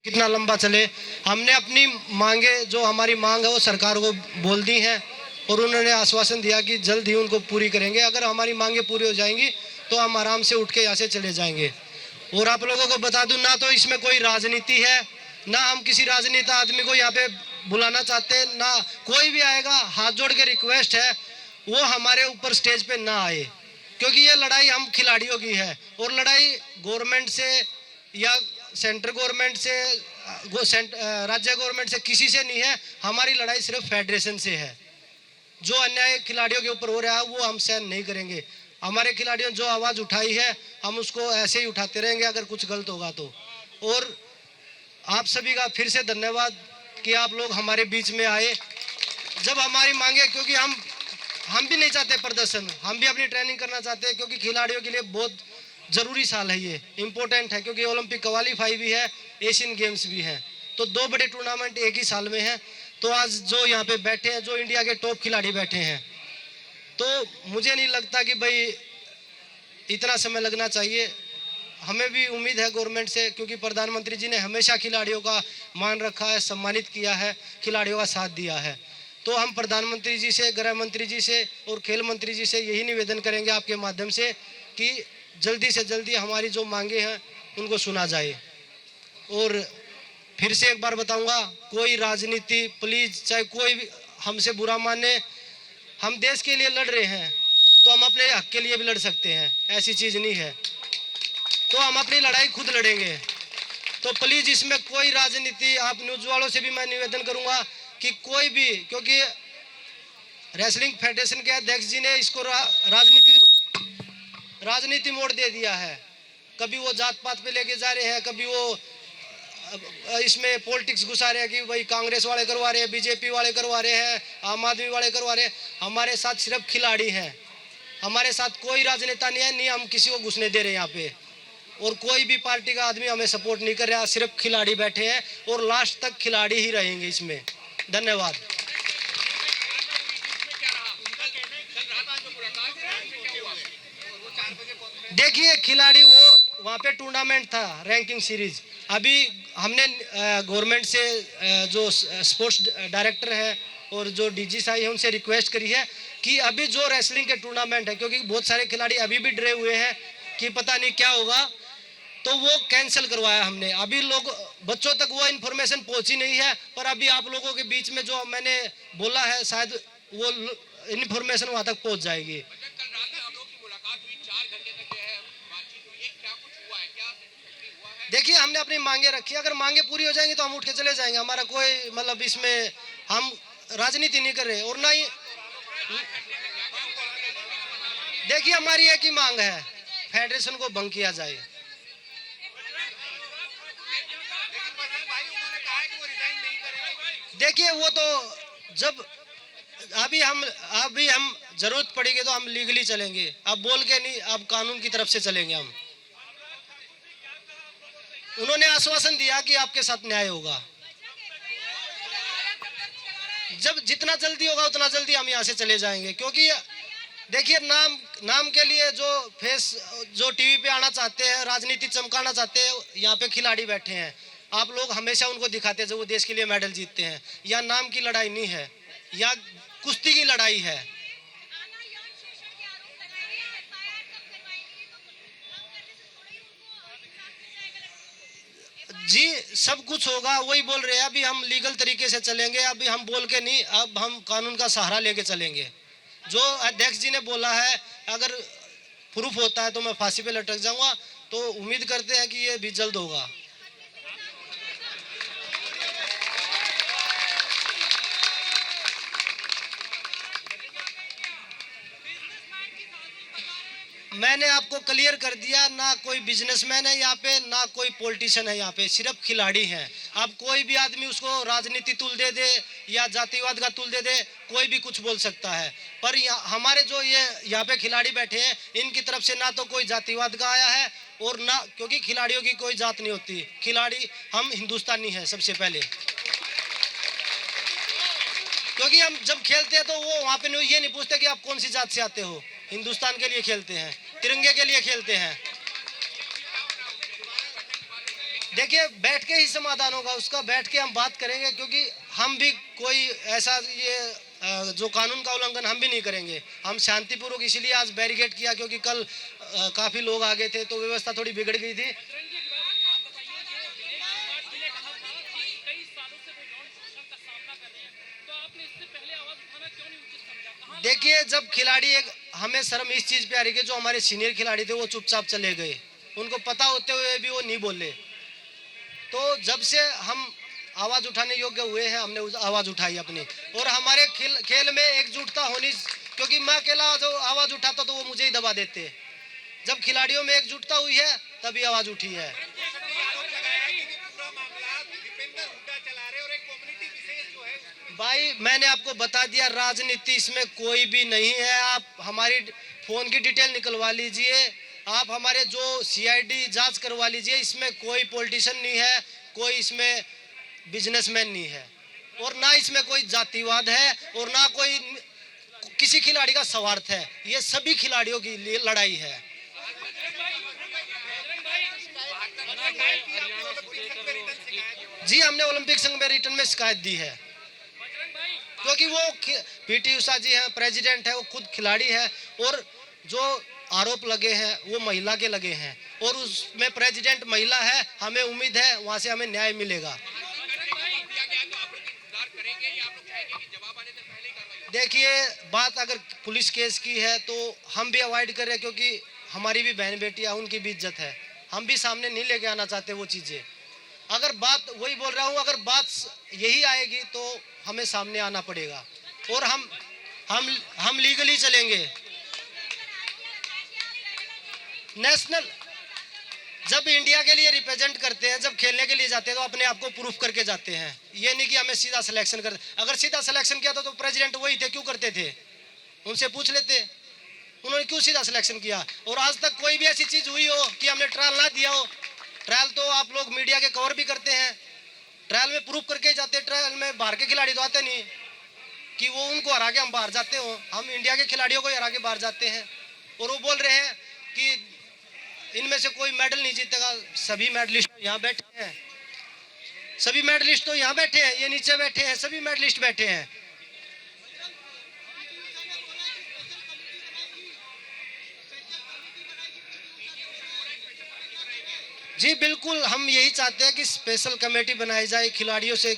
कितना लंबा चले। हमने अपनी मांगे, जो हमारी मांग है वो सरकार को बोल दी हैं और उन्होंने आश्वासन दिया कि जल्द ही उनको पूरी करेंगे। अगर हमारी मांगे पूरी हो जाएंगी तो हम आराम से उठ के यहाँ से चले जाएंगे। और आप लोगों को बता दूं, ना तो इसमें कोई राजनीति है, ना हम किसी राजनेता आदमी को यहाँ पे बुलाना चाहते, ना कोई भी आएगा। हाथ जोड़ के रिक्वेस्ट है वो हमारे ऊपर स्टेज पे ना आए, क्योंकि ये लड़ाई हम खिलाड़ियों की है और लड़ाई गवर्नमेंट से या सेंट्रल गवर्नमेंट से, राज्य गवर्नमेंट से किसी से नहीं है। हमारी लड़ाई सिर्फ फेडरेशन से है। जो अन्याय खिलाड़ियों के ऊपर हो रहा है वो हम सहन नहीं करेंगे। हमारे खिलाड़ियों ने जो आवाज़ उठाई है हम उसको ऐसे ही उठाते रहेंगे अगर कुछ गलत होगा तो। और आप सभी का फिर से धन्यवाद कि आप लोग हमारे बीच में आए जब हमारी मांगे, क्योंकि हम भी नहीं चाहते प्रदर्शन, हम भी अपनी ट्रेनिंग करना चाहते हैं, क्योंकि खिलाड़ियों के लिए बहुत ज़रूरी साल है, ये इम्पोर्टेंट है, क्योंकि ओलंपिक क्वालीफाई भी है, एशियन गेम्स भी है, तो दो बड़े टूर्नामेंट एक ही साल में है। तो आज जो यहाँ पे बैठे हैं, जो इंडिया के टॉप खिलाड़ी बैठे हैं, तो मुझे नहीं लगता कि भाई इतना समय लगना चाहिए। हमें भी उम्मीद है गवर्नमेंट से, क्योंकि प्रधानमंत्री जी ने हमेशा खिलाड़ियों का मान रखा है, सम्मानित किया है, खिलाड़ियों का साथ दिया है। तो हम प्रधानमंत्री जी से, गृह मंत्री जी से और खेल मंत्री जी से यही निवेदन करेंगे आपके माध्यम से कि जल्दी से जल्दी हमारी जो मांगे हैं उनको सुना जाए। और फिर से एक बार बताऊंगा, कोई राजनीति प्लीज़, चाहे कोई भी हमसे बुरा माने, हम देश के लिए लड़ रहे हैं तो हम अपने हक के लिए भी लड़ सकते हैं, ऐसी चीज़ नहीं है। तो हम अपनी लड़ाई खुद लड़ेंगे। तो प्लीज़ इसमें कोई राजनीति, आप न्यूज़ वालों से भी मैं निवेदन करूंगा कि कोई भी, क्योंकि रेसलिंग फेडरेशन के अध्यक्ष जी ने इसको राजनीति मोड़ दे दिया है। कभी वो जात पात पे लेके जा रहे हैं, कभी वो इसमें पॉलिटिक्स घुसा रहे हैं कि भाई कांग्रेस वाले करवा रहे हैं, बीजेपी वाले करवा रहे हैं, आम आदमी वाले करवा रहे हैं। हमारे साथ सिर्फ खिलाड़ी हैं, हमारे साथ कोई राजनेता नहीं है, नहीं हम किसी को घुसने दे रहे हैं यहाँ पे, और कोई भी पार्टी का आदमी हमें सपोर्ट नहीं कर रहा, सिर्फ खिलाड़ी बैठे हैं और लास्ट तक खिलाड़ी ही रहेंगे इसमें। धन्यवाद। देखिए खिलाड़ी, वो वहाँ पे टूर्नामेंट था, रैंकिंग सीरीज। अभी हमने गवर्नमेंट से जो स्पोर्ट्स डायरेक्टर है और जो डीजी साहब है उनसे रिक्वेस्ट करी है कि अभी जो रेसलिंग के टूर्नामेंट है, क्योंकि बहुत सारे खिलाड़ी अभी भी डरे हुए हैं कि पता नहीं क्या होगा, तो वो कैंसिल करवाया हमने। अभी लोग बच्चों तक वो इन्फॉर्मेशन पहुंची नहीं है, पर अभी आप लोगों के बीच में जो मैंने बोला है शायद वो इन्फॉर्मेशन वहाँ तक पहुँच जाएगी। देखिए हमने अपनी मांगे रखी, अगर मांगे पूरी हो जाएंगी तो हम उठ के चले जाएंगे। हमारा कोई मतलब इसमें हम राजनीति नहीं कर रहे, और ना ही देखिए हमारी एक ही मांग है, फेडरेशन को भंग किया जाए। देखिए वो तो जब अभी हम जरूरत पड़ेगी तो हम लीगली चलेंगे, अब बोल के नहीं, अब कानून की तरफ से चलेंगे हम। उन्होंने आश्वासन दिया कि आपके साथ न्याय होगा, जब जितना जल्दी होगा उतना जल्दी हम यहाँ से चले जाएंगे। क्योंकि देखिए नाम के लिए जो टीवी पे आना चाहते हैं, राजनीति चमकाना चाहते हैं, यहाँ पे खिलाड़ी बैठे हैं, आप लोग हमेशा उनको दिखाते हैं जब वो देश के लिए मेडल जीतते हैं। या नाम की लड़ाई नहीं है, या कुश्ती की लड़ाई है। जी सब कुछ होगा, वही बोल रहे हैं। अभी हम लीगल तरीके से चलेंगे, अभी हम बोल के नहीं, अब हम कानून का सहारा लेके चलेंगे। जो अध्यक्ष जी ने बोला है, अगर प्रूफ होता है तो मैं फांसी पे लटक जाऊंगा, तो उम्मीद करते हैं कि ये भी जल्द होगा। मैंने आपको क्लियर कर दिया, ना कोई बिजनेसमैन है यहाँ पे, ना कोई पॉलिटिशियन है यहाँ पे, सिर्फ खिलाड़ी हैं। अब कोई भी आदमी उसको राजनीति तुल दे दे या जातिवाद का तुल दे दे, कोई भी कुछ बोल सकता है। पर हमारे जो ये यहाँ पे खिलाड़ी बैठे हैं, इनकी तरफ से ना तो कोई जातिवाद का आया है और ना, क्योंकि खिलाड़ियों की कोई जात नहीं होती, खिलाड़ी हम हिंदुस्तानी हैं सबसे पहले। क्योंकि हम जब खेलते हैं तो वो वहाँ पे ये नहीं पूछते कि आप कौन सी जात से आते हो, हिंदुस्तान के लिए खेलते हैं, तिरंगे के लिए खेलते हैं। देखिए देखिए बैठ के ही समाधान होगा उसका, बैठ के हम बात करेंगे, क्योंकि हम भी कोई ऐसा ये जो कानून का उल्लंघन हम भी नहीं करेंगे। हम शांतिपूर्वक इसीलिए आज बैरिकेड किया, क्योंकि कल काफ़ी लोग आ गए थे तो व्यवस्था थोड़ी बिगड़ गई थी। देखिए जब खिलाड़ी एक, हमें शर्म इस चीज़ पे आ रही है, जो हमारे सीनियर खिलाड़ी थे वो चुपचाप चले गए, उनको पता होते हुए भी वो नहीं बोले। तो जब से हम आवाज़ उठाने योग्य हुए हैं, हमने आवाज़ उठाई अपनी, और हमारे खेल में एकजुटता होनी, क्योंकि मैं अकेला जो आवाज़ उठाता तो वो मुझे ही दबा देते। जब खिलाड़ियों में एकजुटता हुई है तभी आवाज़ उठी है। भाई मैंने आपको बता दिया, राजनीति इसमें कोई भी नहीं है। आप हमारी फ़ोन की डिटेल निकलवा लीजिए, आप हमारे जो सीआईडी जांच करवा लीजिए, इसमें कोई पॉलिटिशियन नहीं है, कोई इसमें बिजनेसमैन नहीं है, और ना इसमें कोई जातिवाद है, और ना कोई किसी खिलाड़ी का स्वार्थ है। ये सभी खिलाड़ियों की लिए लड़ाई है। जी हमने ओलंपिक संघ में रिटर्न में शिकायत दी है, क्योंकि वो पीटी उषा जी हैं, प्रेसिडेंट है, वो खुद खिलाड़ी है, और जो आरोप लगे हैं वो महिला के लगे हैं, और उसमें प्रेसिडेंट महिला है। हमें उम्मीद है वहां से हमें न्याय मिलेगा। देखिए बात अगर पुलिस केस की है तो हम भी अवॉइड कर रहे हैं, क्योंकि हमारी भी बहन बेटियां, उनकी भी इज्जत है, हम भी सामने नहीं लेके आना चाहते वो चीज़ें। अगर बात, वही बोल रहा हूँ, अगर बात यही आएगी तो हमें सामने आना पड़ेगा, और हम लीगली चलेंगे। नेशनल जब इंडिया के लिए रिप्रेजेंट करते हैं, जब खेलने के लिए जाते हैं तो अपने आप को प्रूफ करके जाते हैं। ये नहीं कि हमें सीधा सिलेक्शन कर, अगर सीधा सिलेक्शन किया था तो प्रेसिडेंट वही थे, क्यों करते थे? उनसे पूछ लेते, उन्होंने क्यों सीधा सिलेक्शन किया। और आज तक कोई भी ऐसी चीज़ हुई हो कि हमने ट्रायल ना दिया हो? ट्रायल तो आप लोग मीडिया के कवर भी करते हैं, ट्रायल में प्रूफ करके जाते। ट्रायल में बाहर के खिलाड़ी तो आते नहीं कि वो उनको हरा के हम बाहर जाते हो, हम इंडिया के खिलाड़ियों को हरा के बाहर जाते हैं। और वो बोल रहे हैं कि इनमें से कोई मेडल नहीं जीतेगा। सभी मेडलिस्ट यहाँ बैठे हैं, सभी मेडलिस्ट तो यहाँ बैठे हैं, ये नीचे बैठे हैं, सभी मेडलिस्ट बैठे हैं। जी बिल्कुल, हम यही चाहते हैं कि स्पेशल कमेटी बनाई जाए खिलाड़ियों से,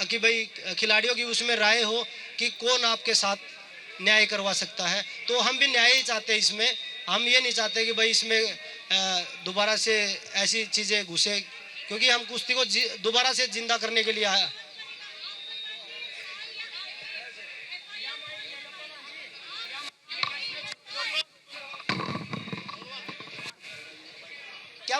कि भाई खिलाड़ियों की उसमें राय हो कि कौन आपके साथ न्याय करवा सकता है। तो हम भी न्याय ही चाहते हैं इसमें, हम ये नहीं चाहते कि भाई इसमें दोबारा से ऐसी चीज़ें घुसे, क्योंकि हम कुश्ती को दोबारा से जिंदा करने के लिए आया। क्या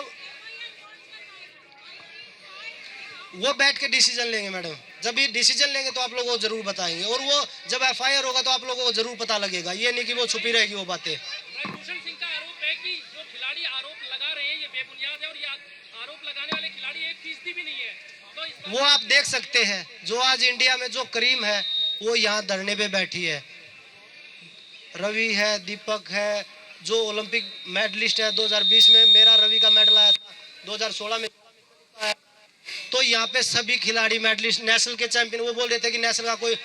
वो बैठ के डिसीजन लेंगे मैडम, जब भी डिसीजन लेंगे तो आप लोगों को जरूर बताएंगे, और वो जब एफआईआर होगा तो आप लोगों को जरूर पता लगेगा। ये नहीं कि वो छुपी रहेगी वो बातें। भूषण सिंह का आरोप है कि जो खिलाड़ी आरोप लगा रहे हैं ये बेबुनियाद है, और ये आरोप लगाने वाले खिलाड़ी 1% भी नहीं है। तो वो आप देख सकते हैं, जो आज इंडिया में जो करीम है वो यहाँ धरने पे बैठी है, रवि है, दीपक है, जो ओलंपिक मेडलिस्ट है 2020 में, मेरा रवि का मेडल आया था 2016 में। तो यहाँ पे सभी खिलाड़ी मेडलिस्ट, नेशनल के चैंपियन, वो बोल रहे थे कि नेशनल का कोई,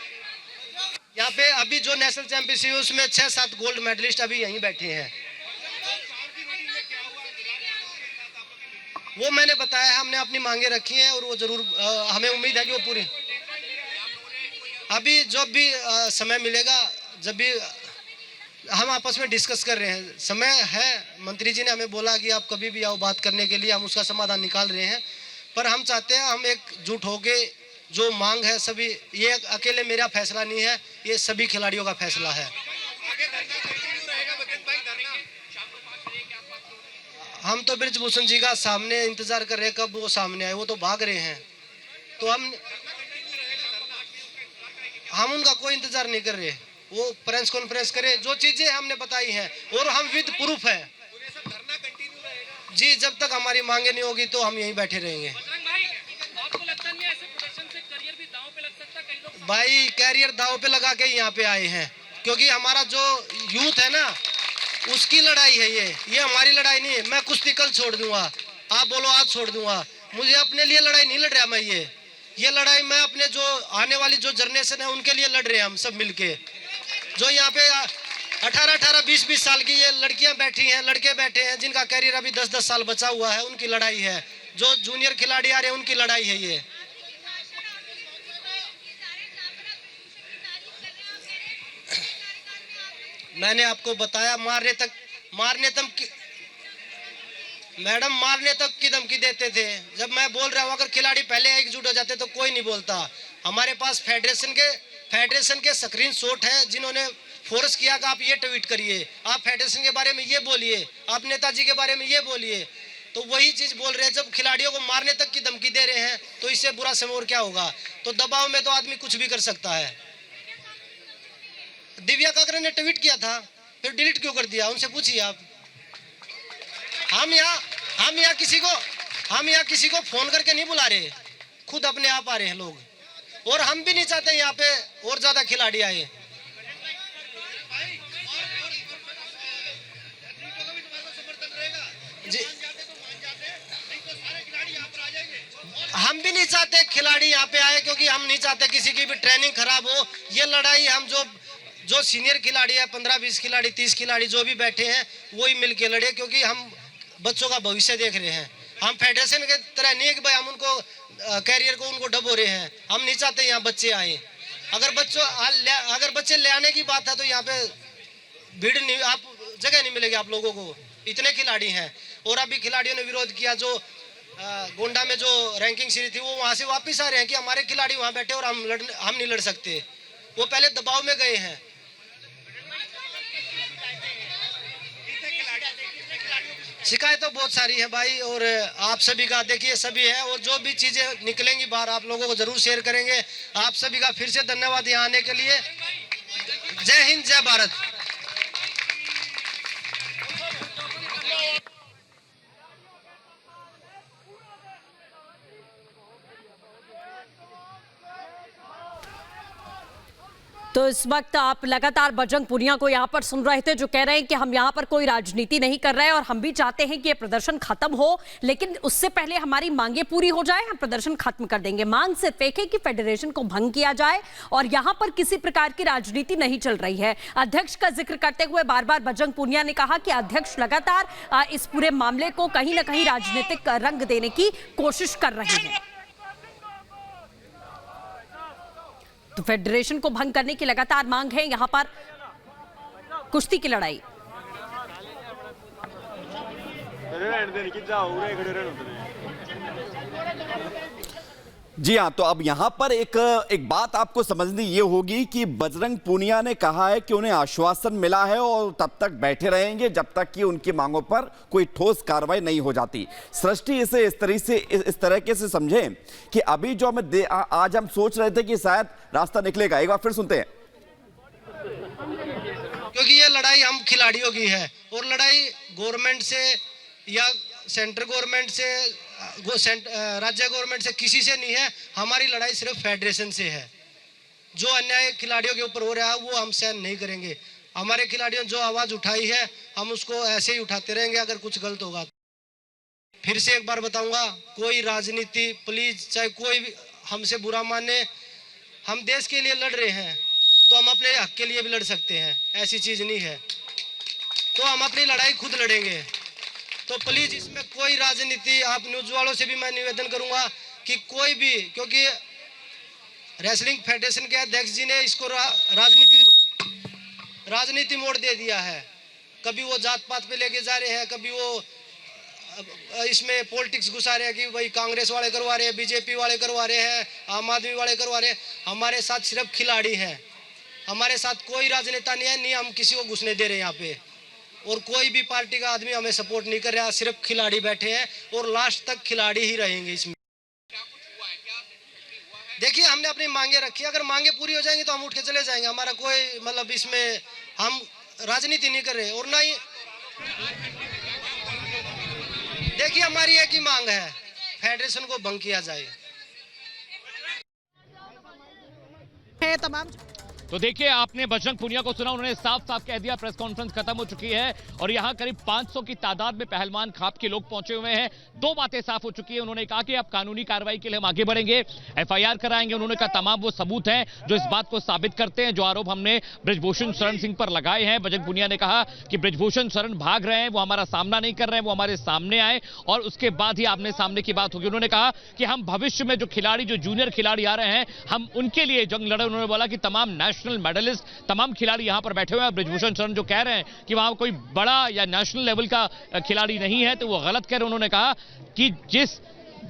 यहाँ पे अभी जो नेशनल चैंपियनशिप है उसमें 6-7 गोल्ड मेडलिस्ट अभी यहीं बैठे हैं। वो मैंने बताया, हमने अपनी मांगे रखी हैं, और वो जरूर हमें उम्मीद है कि वो पूरी, अभी जब भी समय मिलेगा, जब भी हम आपस में डिस्कस कर रहे हैं, समय है, मंत्री जी ने हमें बोला कि आप कभी भी आओ बात करने के लिए, हम उसका समाधान निकाल रहे हैं। पर हम चाहते हैं हम एकजुट होके जो मांग है सभी, ये अकेले मेरा फैसला नहीं है, ये सभी खिलाड़ियों का फैसला है। हम तो ब्रिजभूषण जी का सामने इंतजार कर रहे हैं, कब वो सामने आए, वो तो भाग रहे हैं, तो हम उनका कोई इंतजार नहीं कर रहे, वो प्रेस कॉन्फ्रेंस करे, जो चीजें हमने बताई हैं, और हम विद प्रूफ है। जी जब तक हमारी मांगे नहीं होगी तो हम यहीं बैठे रहेंगे। भाई कैरियर दाव पे लगा के यहाँ पे आए हैं, क्योंकि हमारा जो यूथ है ना, उसकी लड़ाई है ये हमारी लड़ाई नहीं है। मैं कुश्ती कल छोड़ दूंगा, आप बोलो आज छोड़ दूंगा, मुझे अपने लिए लड़ाई नहीं लड़ रहा मैं, ये लड़ाई मैं अपने जो आने वाली जो जनरेशन है उनके लिए लड़ रहे हैं हम सब मिलके। जो यहाँ पे 18-18, 20-20 साल की ये लड़कियां बैठी हैं, लड़के बैठे हैं जिनका करियर अभी 10-10 साल बचा हुआ है, उनकी लड़ाई है। जो जूनियर खिलाड़ी आ रहे हैं उनकी लड़ाई है ये। मैंने आपको बताया मारने तक मैडम मारने तक की धमकी देते थे। जब मैं बोल रहा हूँ अगर खिलाड़ी पहले एकजुट हो जाते तो कोई नहीं बोलता। हमारे पास फेडरेशन के स्क्रीन शॉट है जिन्होंने फोर्स किया कि आप ये ट्वीट करिए, आप फेडरेशन के बारे में ये बोलिए, आप नेताजी के बारे में ये बोलिए। तो वही चीज बोल रहे हैं। जब खिलाड़ियों को मारने तक की धमकी दे रहे हैं तो इससे बुरा समय और क्या होगा। तो दबाव में तो आदमी कुछ भी कर सकता है। दिव्या काकरे ने ट्वीट किया था, फिर डिलीट क्यों कर दिया, उनसे पूछिए आप। हम यहाँ किसी को फोन करके नहीं बुला रहे, खुद अपने आप आ रहे हैं लोग। और हम भी नहीं चाहते यहाँ पे और ज्यादा खिलाड़ी आए। जी, हम भी नहीं चाहते खिलाड़ी यहाँ पे आए, क्योंकि हम नहीं चाहते किसी की भी ट्रेनिंग खराब हो। ये लड़ाई हम जो सीनियर खिलाड़ी है, 15-20 खिलाड़ी, 30 खिलाड़ी जो भी बैठे हैं वही मिलके लड़े, क्योंकि हम बच्चों का भविष्य देख रहे हैं। हम फेडरेशन के तरह नहीं है कि भाई हम उनको कैरियर को उनको डबो रहे हैं। हम नहीं चाहते यहाँ बच्चे आए। अगर बच्चे ले आने की बात है तो यहाँ पे भीड़ नहीं, आप जगह नहीं मिलेगी आप लोगों को, इतने खिलाड़ी हैं। और अभी खिलाड़ियों ने विरोध किया, जो गोंडा में जो रैंकिंग सीरीज थी वो वहां से वापस आ रहे हैं कि हमारे खिलाड़ी वहां बैठे और हम नहीं लड़ सकते। वो पहले दबाव में गए हैं। शिकायत तो बहुत सारी है भाई, और आप सभी का देखिए सभी है, और जो भी चीजें निकलेंगी बाहर आप लोगों को जरूर शेयर करेंगे। आप सभी का फिर से धन्यवाद यहाँ आने के लिए। जय हिंद, जय भारत। तो इस वक्त आप लगातार बजरंग पुनिया को यहाँ पर सुन रहे थे, जो कह रहे हैं कि हम यहाँ पर कोई राजनीति नहीं कर रहे हैं और हम भी चाहते हैं कि ये प्रदर्शन खत्म हो, लेकिन उससे पहले हमारी मांगे पूरी हो जाए, हम प्रदर्शन खत्म कर देंगे। मांग सिर्फ एक है कि फेडरेशन को भंग किया जाए और यहाँ पर किसी प्रकार की राजनीति नहीं चल रही है। अध्यक्ष का जिक्र करते हुए बार बार बजरंग पुनिया ने कहा कि अध्यक्ष लगातार इस पूरे मामले को कहीं ना कहीं राजनीतिक रंग देने की कोशिश कर रहे हैं। तो फेडरेशन को भंग करने की लगातार मांग है। यहां पर कुश्ती की लड़ाई। जी हाँ, तो अब यहाँ पर एक बात आपको समझनी ये होगी कि बजरंग पुनिया ने कहा है कि उन्हें आश्वासन मिला है और तब तक बैठे रहेंगे जब तक कि उनकी मांगों पर कोई ठोस कार्रवाई नहीं हो जाती। सृष्टि इसे इस तरीके से समझें कि अभी जो हमें आज हम सोच रहे थे कि शायद रास्ता निकलेगा। एक बार फिर सुनते हैं। क्योंकि ये लड़ाई हम खिलाड़ियों की है, और लड़ाई गवर्नमेंट से या सेंट्रल गवर्नमेंट से, राज्य गवर्नमेंट से किसी से नहीं है। हमारी लड़ाई सिर्फ फेडरेशन से है। जो अन्याय खिलाड़ियों के ऊपर हो रहा है वो हम सहन नहीं करेंगे। हमारे खिलाड़ियों ने जो आवाज उठाई है हम उसको ऐसे ही उठाते रहेंगे। अगर कुछ गलत होगा, फिर से एक बार बताऊंगा, कोई राजनीति प्लीज, चाहे कोई भी हमसे बुरा माने, हम देश के लिए लड़ रहे हैं तो हम अपने हक के लिए भी लड़ सकते हैं। ऐसी चीज नहीं है, तो हम अपनी लड़ाई खुद लड़ेंगे। तो प्लीज इसमें कोई राजनीति, आप न्यूज वालों से भी मैं निवेदन करूंगा कि कोई भी, क्योंकि रेसलिंग फेडरेशन के अध्यक्ष जी ने इसको राजनीति मोड़ दे दिया है। कभी वो जात पात पे लेके जा रहे हैं, कभी वो इसमें पॉलिटिक्स घुसा रहे हैं कि भाई कांग्रेस वाले करवा रहे हैं, बीजेपी वाले करवा रहे हैं, आम आदमी वाले करवा रहे हैं। हमारे साथ सिर्फ खिलाड़ी हैं, हमारे साथ कोई राजनेता नहीं है, नहीं हम किसी को घुसने दे रहे हैं यहाँ पे। और कोई भी पार्टी का आदमी हमें सपोर्ट नहीं कर रहा, सिर्फ खिलाड़ी बैठे हैं और लास्ट तक खिलाड़ी ही रहेंगे। इसमें देखिए हमने अपनी मांगे रखी, अगर मांगे पूरी हो जाएंगी तो हम उठ के चले जाएंगे। हमारा कोई मतलब इसमें हम राजनीति नहीं कर रहे, और ना ही देखिए हमारी एक ही मांग है, फेडरेशन को भंग किया जाए। तमाम तो देखिए, आपने बजरंग पूनिया को सुना, उन्होंने साफ साफ कह दिया प्रेस कॉन्फ्रेंस खत्म हो चुकी है और यहां करीब 500 की तादाद में पहलवान खाप के लोग पहुंचे हुए हैं। दो बातें साफ हो चुकी है। उन्होंने कहा कि अब कानूनी कार्रवाई के लिए हम आगे बढ़ेंगे, एफआईआर कराएंगे। उन्होंने कहा तमाम वो सबूत हैं जो इस बात को साबित करते हैं जो आरोप हमने बृजभूषण शरण सिंह पर लगाए हैं। बजरंग पूनिया ने कहा कि बृजभूषण शरण भाग रहे हैं, वो हमारा सामना नहीं कर रहे हैं, वो हमारे सामने आए और उसके बाद ही आमने सामने की बात होगी। उन्होंने कहा कि हम भविष्य में जो खिलाड़ी, जो जूनियर खिलाड़ी आ रहे हैं, हम उनके लिए जंग लड़े। उन्होंने बोला कि तमाम नेशनल मेडलिस्ट, तमाम खिलाड़ी यहां पर बैठे हुए हैं। बृजभूषण शरण जो कह रहे हैं कि वहां कोई बड़ा या नेशनल लेवल का खिलाड़ी नहीं है, तो वो गलत कह रहे हैं। उन्होंने कहा कि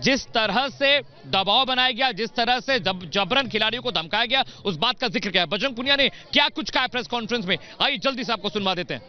जिस तरह से दबाव बनाया गया, जिस तरह से जबरन खिलाड़ियों को धमकाया गया, उस बात का जिक्र किया। बजरंग पूनिया ने क्या कुछ कहा प्रेस कॉन्फ्रेंस में, आइए जल्दी से आपको सुनवा देते हैं।